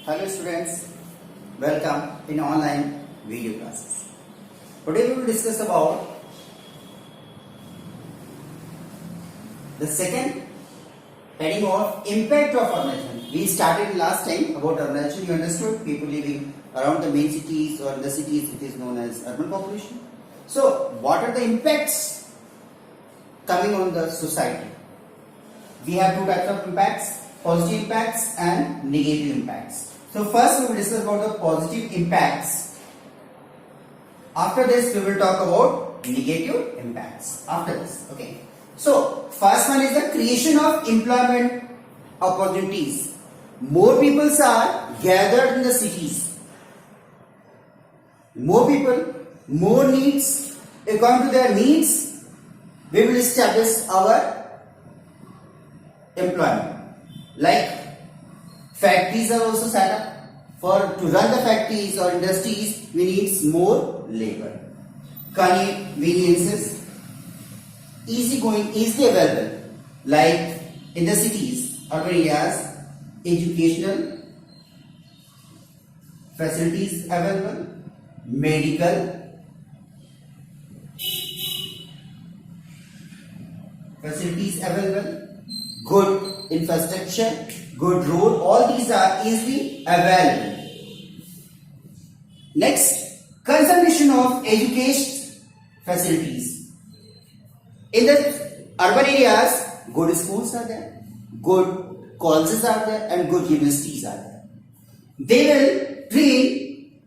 Hello students, welcome in online video classes. Today we will discuss about the second heading of impact of urbanization. We started last time about urbanization. You understood people living around the main cities or the cities, it is known as urban population. So what are the impacts coming on the society? We have two types of impacts, positive impacts and negative impacts. So first we will discuss about the positive impacts. After this we will talk about negative impacts. After this, okay. So first one is the creation of employment opportunities. More people are gathered in the cities. More people, more needs. According to their needs, we will establish our employment. Like factories are also set up. To run the factories or industries, we need more labor. Conveniences, easy going, easily available. Like in the cities, urban areas, educational facilities available, medical facilities available, good infrastructure, good road, all these are easily available. Next, consumption of education facilities. In the urban areas, good schools are there, good colleges are there, and good universities are there. They will train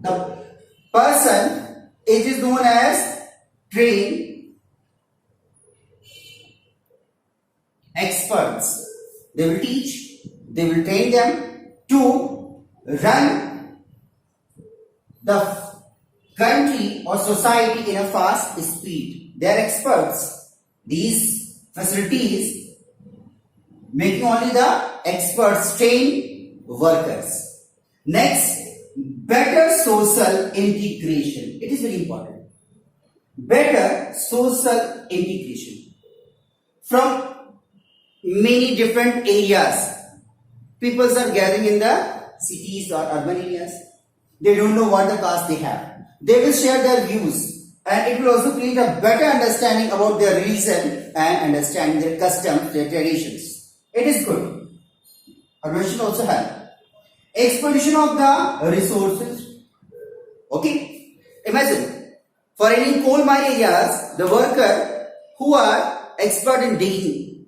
the person, it is known as train experts. They will teach, they will train them to run the country or society in a fast speed. They are experts. These facilities making only the experts train workers. Next, better social integration. It is very important. Better social integration. From many different areas, people are gathering in the cities or urban areas. They don't know what the caste they have. They will share their views, and it will also create a better understanding about their religion and understand their customs, their traditions. It is good. Urbanization also help. Exploitation of the resources. Okay, imagine for any coal mine areas, the worker who are expert in digging,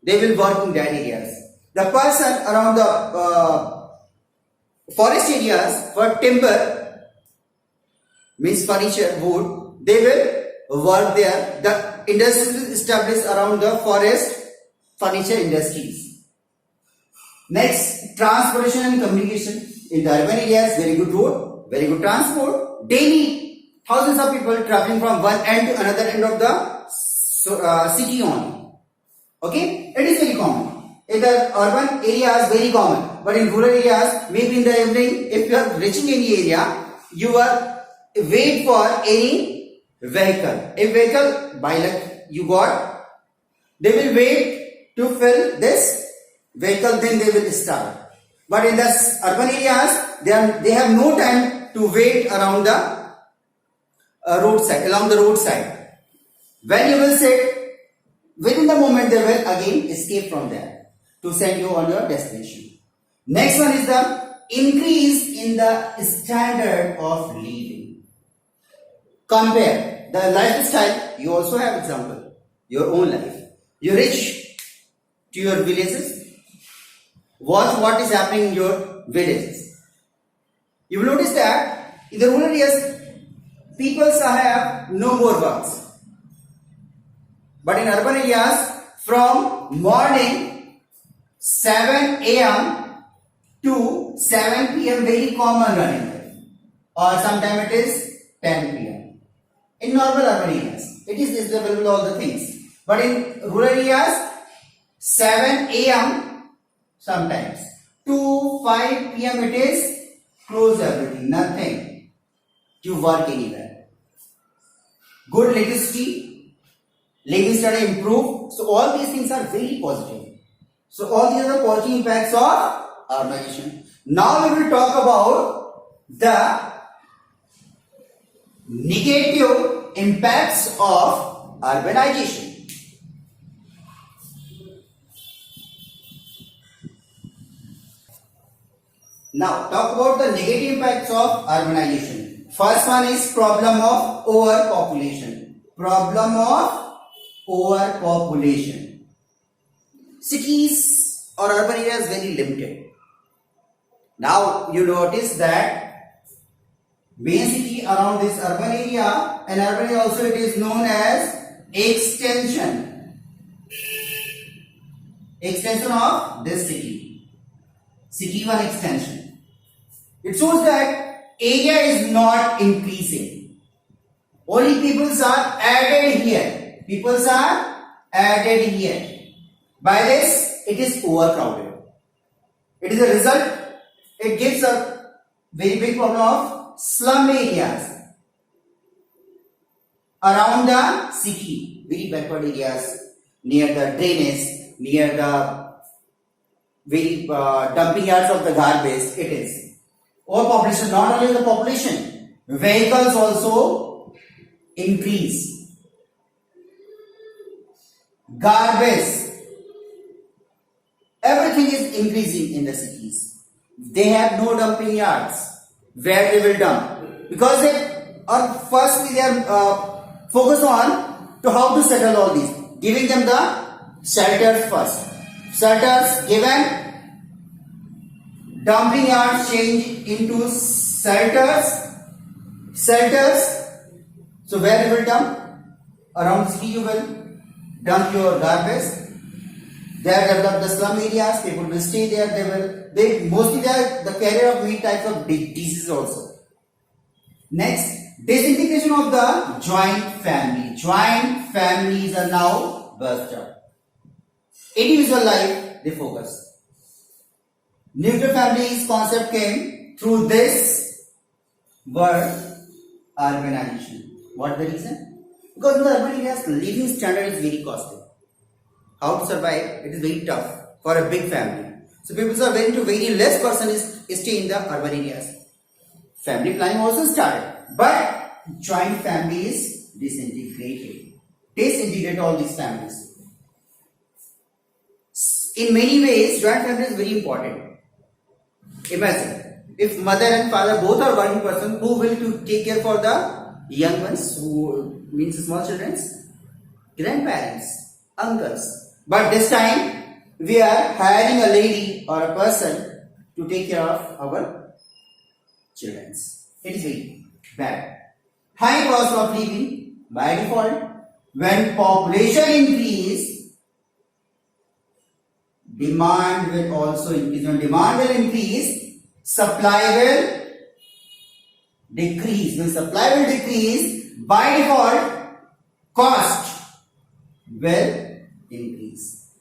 they will work in that areas. The person around the forest areas for timber, means furniture, wood, they will work there. The industries will establish around the forest furniture industries. Next, transportation and communication. In the urban areas, very good road, very good transport. Daily, thousands of people traveling from one end to another end of the city only. Okay, it is very common. In the urban areas, very common. But in rural areas, maybe in the evening, if you are reaching any area, you are wait for any vehicle. A vehicle, by luck you got, they will wait to fill this vehicle, then they will start. But in the urban areas, they have no time to wait around the roadside, along the roadside. When you will sit, within the moment they will again escape from there to send you on your destination. Next one is the increase in the standard of living. Compare the lifestyle. You also have example, your own life. You reach to your villages. Watch what is happening in your villages. You will notice that in the rural areas, people have no more works. But in urban areas, from morning 7 a.m. to 7 p.m. very common running, or sometimes it is 10 p.m. In normal urban areas, it is available all the things. But in rural areas, 7 a.m. sometimes to 5 p.m. it is close everything, nothing to work anywhere. Good electricity, living standard improve. So all these things are very positive. So all these are the positive impacts of urbanization. Now we will talk about the negative impacts of urbanization. Now talk about the negative impacts of urbanization. First one is problem of overpopulation. Problem of overpopulation. Cities or urban areas very limited. Now you notice that main city around this urban area, and urban area also it is known as extension. Extension of this city. City 1 extension. It shows that area is not increasing. Only peoples are added here. Peoples are added here. By this, it is overcrowded. It is a result. It gives a very big problem of slum areas around the city, very backward areas, near the drainage, near the very dumping yards of the garbage. It is overpopulation. Not only the population, vehicles also increase. Garbage, everything is increasing in the cities. They have no dumping yards where they will dump, because they are firstly they are focused on to how to settle all these, giving them the shelters first. Shelters given, dumping yards change into shelters. Shelters. So where you will dump? Around city you will dump your garbage. There develop the slum areas. People will stay there. They mostly they are the carrier of many types of diseases also. Next, disintegration of the joint family. Joint families are now burst out. Individual life they focus. Nuclear families concept came through this word urbanization. What the reason? Because in the urban areas, living standard is very costly. How to survive? It is very tough for a big family. So people are willing to very less person is stay in the urban areas. Family planning also started, but joint families disintegrated. Disintegrate all these families. In many ways, joint family is very important. Imagine if mother and father both are working person, who will to take care for the young ones, who means small children? Grandparents, uncles. But this time we are hiring a lady or a person to take care of our children. It is very bad. High cost of living by default. When population increase, demand will also increase. When demand will increase, supply will decrease. When supply will decrease, by default, cost will increase.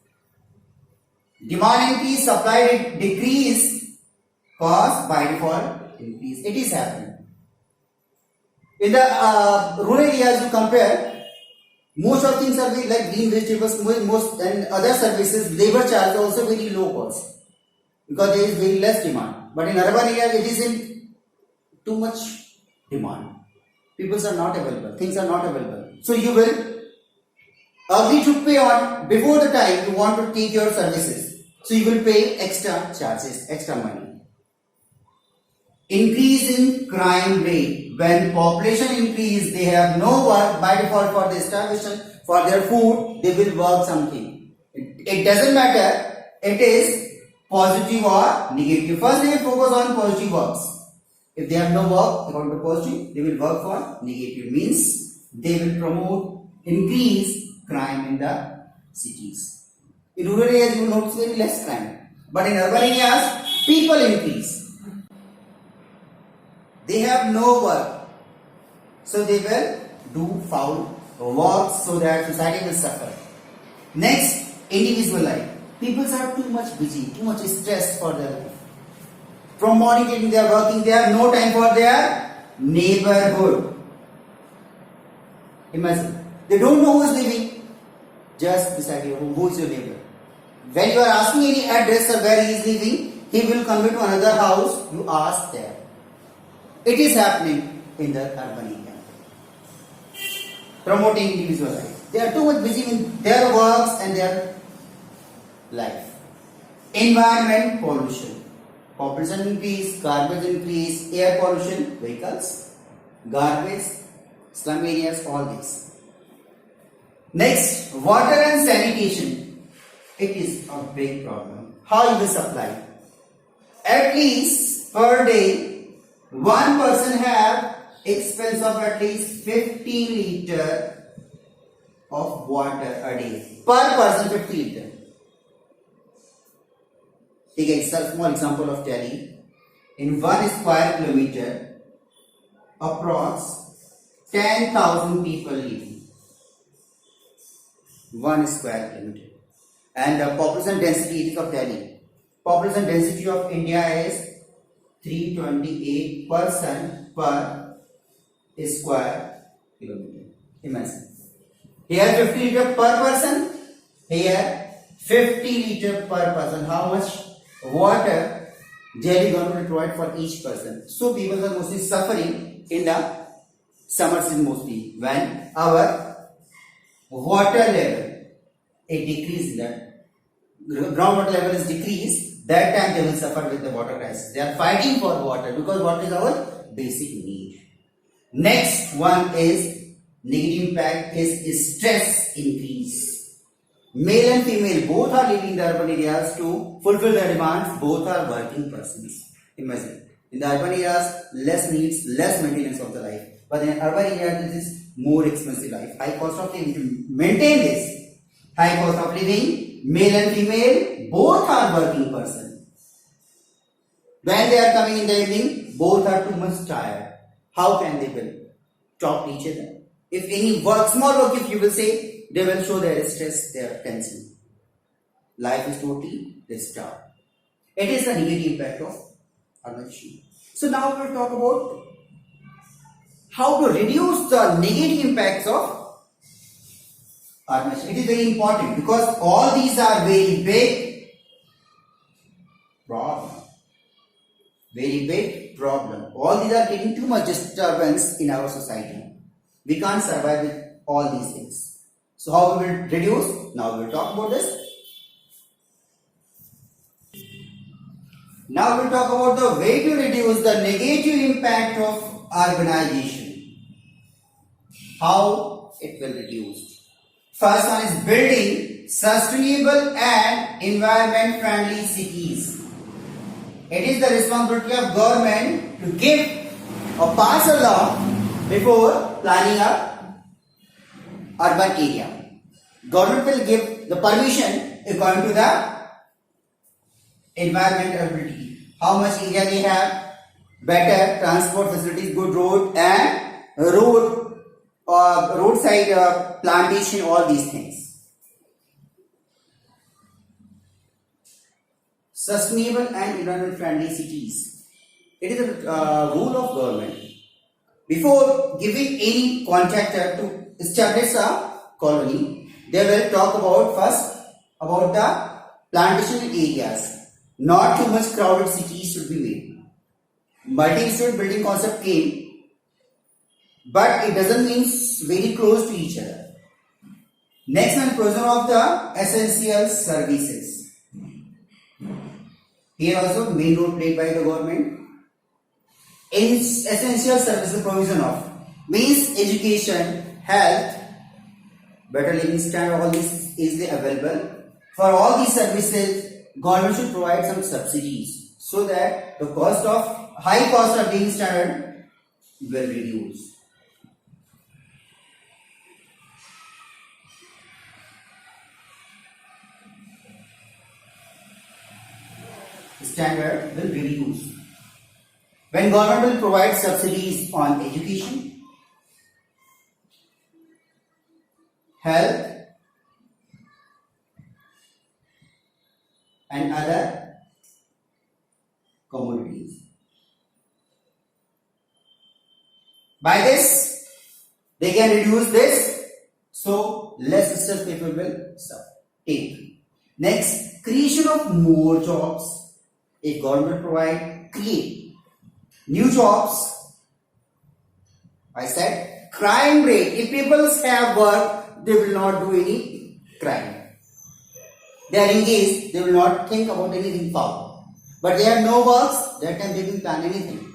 Demand increase, supply decrease, cost by default increase. It is happening. In the rural areas, you compare, most of things are very like green vegetables, most and other services, labor charge also very low cost because there is very less demand. But in urban areas, it is in too much demand. People are not available, things are not available. So you will agree to pay on before the time you want to take your services. So you will pay extra charges, extra money. Increase in crime rate. When population increase, they have no work by default for the starvation, for their food, they will work something. It doesn't matter, it is positive or negative. First they will focus on positive works. If they have no work according to positive, they will work for negative. Means they will promote increase crime in the cities. In rural areas you will notice very less crime. But in urban areas, people increase. They have no work, so they will do foul work so that society will suffer. Next, individual life. People are too much busy, too much stressed for their life. From morning till they are working, they have no time for their neighborhood. Imagine, they don't know who is living. just beside your home. Who is your neighbor? When you are asking any address or where he is living, he will come into another house. You ask there. It is happening in the urban area. Promoting individual life. They are too much busy in their works and their life. Environment pollution. Population increase, garbage increase, air pollution, vehicles, garbage, slum areas, all this. Next, water and sanitation. It is a big problem. How you will supply? At least per day, one person have expense of at least 50 liter of water a day. Per person 50 liter. Take a small example of Delhi. In 1 square kilometer, approx 10,000 people live. 1 square kilometer. And the population density of Delhi. Population density of India is 328 person per square kilometer. Imagine. Here 50 liter per person. Here 50 liter per person. How much water Delhi government will provide for each person? So people are mostly suffering in the summer season mostly. When our water level it decreases, that groundwater level is decreased, that time they will suffer with the water crisis. They are fighting for water because water is our basic need. Next one is negative impact is stress increase. Male and female both are living in the urban areas to fulfill their demands. Both are working persons. Imagine in the urban areas less needs, less maintenance of the life. But in urban areas this is more expensive life. High cost of living. To maintain this high cost of living, male and female both are working person. When they are coming in the evening, both are too much tired. How can they will talk to each other? If any work, small work, if you will say, they will show their stress, their tension. Life is totally disturbed. It is the negative impact of urbanization. So now we will talk about how to reduce the negative impacts of urbanization. It is very important because all these are very big problem. Very big problem. All these are getting too much disturbance in our society. We can't survive with all these things. So how we will reduce? Now we will talk about this. Now we will talk about the way to reduce the negative impact of urbanization. How it will reduce. First one is building sustainable and environment friendly cities. It is the responsibility of government to give or pass a law before planning a urban area. Government will give the permission according to the environmentability. How much area they have, better transport facilities, good road and roadside plantation, all these things. Sustainable and environment friendly cities. It is a rule of government. Before giving any contractor to establish a colony, they will talk about first about the plantation areas. Not too much crowded cities should be made. Multi-story building concept came, but it doesn't mean very close to each other. Next one, provision of the essential services. Here also main role played by the government. In essential services provision of means education, health, better living standard, all this easily available. For all these services, government should provide some subsidies so that the high cost of living standard will reduce. Standard will reduce. When government will provide subsidies on education, health and other commodities. By this, they can reduce this, so less stress measures people will take. Next, creation of more jobs. If government create new jobs, I said crime rate. If people have work, they will not do any crime. They are engaged, they will not think about anything foul. But they have no works, that time they will plan anything.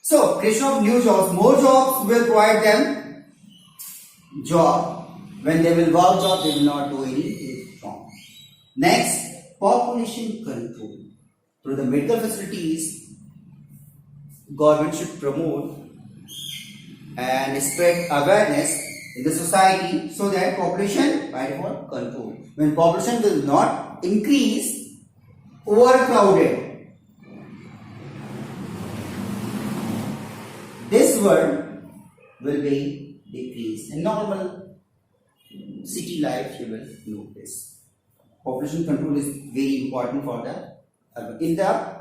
So, creation of new jobs, more jobs will provide them job. When they will work job, they will not do anything wrong. Next, population control. Through the medical facilities, government should promote and spread awareness in the society so that population by default control. When population will not increase, overcrowded, this world will be decreased. In normal city life, you will notice. Population control is very important for the urban. In the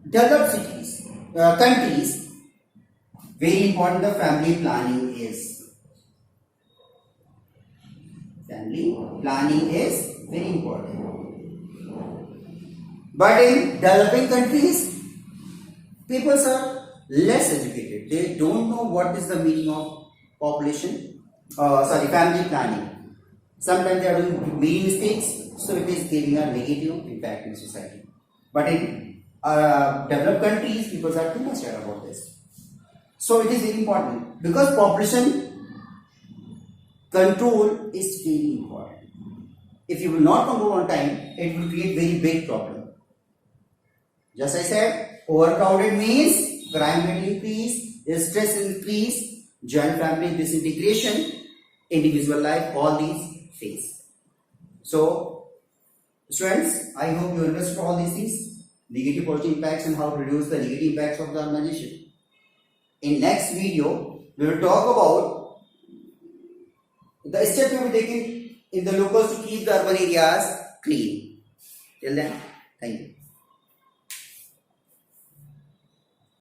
developed cities, countries, very important the family planning is. Family planning is very important. But in developing countries, people are less educated. They don't know what is the meaning of family planning. Sometimes they are doing many mistakes, so it is giving a negative impact in society. But in developed countries, people are too much aware about this. So it is very important because population control is very important. If you will not control on time, it will create very big problem. Just I said, overcrowded means crime rate increase, stress increase, joint family disintegration, individual life, all these face. So, students, I hope you understood all these things, negative positive impacts and how to reduce the negative impacts of the urbanization. In next video, we will talk about the steps we will be taking in the locals to keep the urban areas clean. Till then, thank you.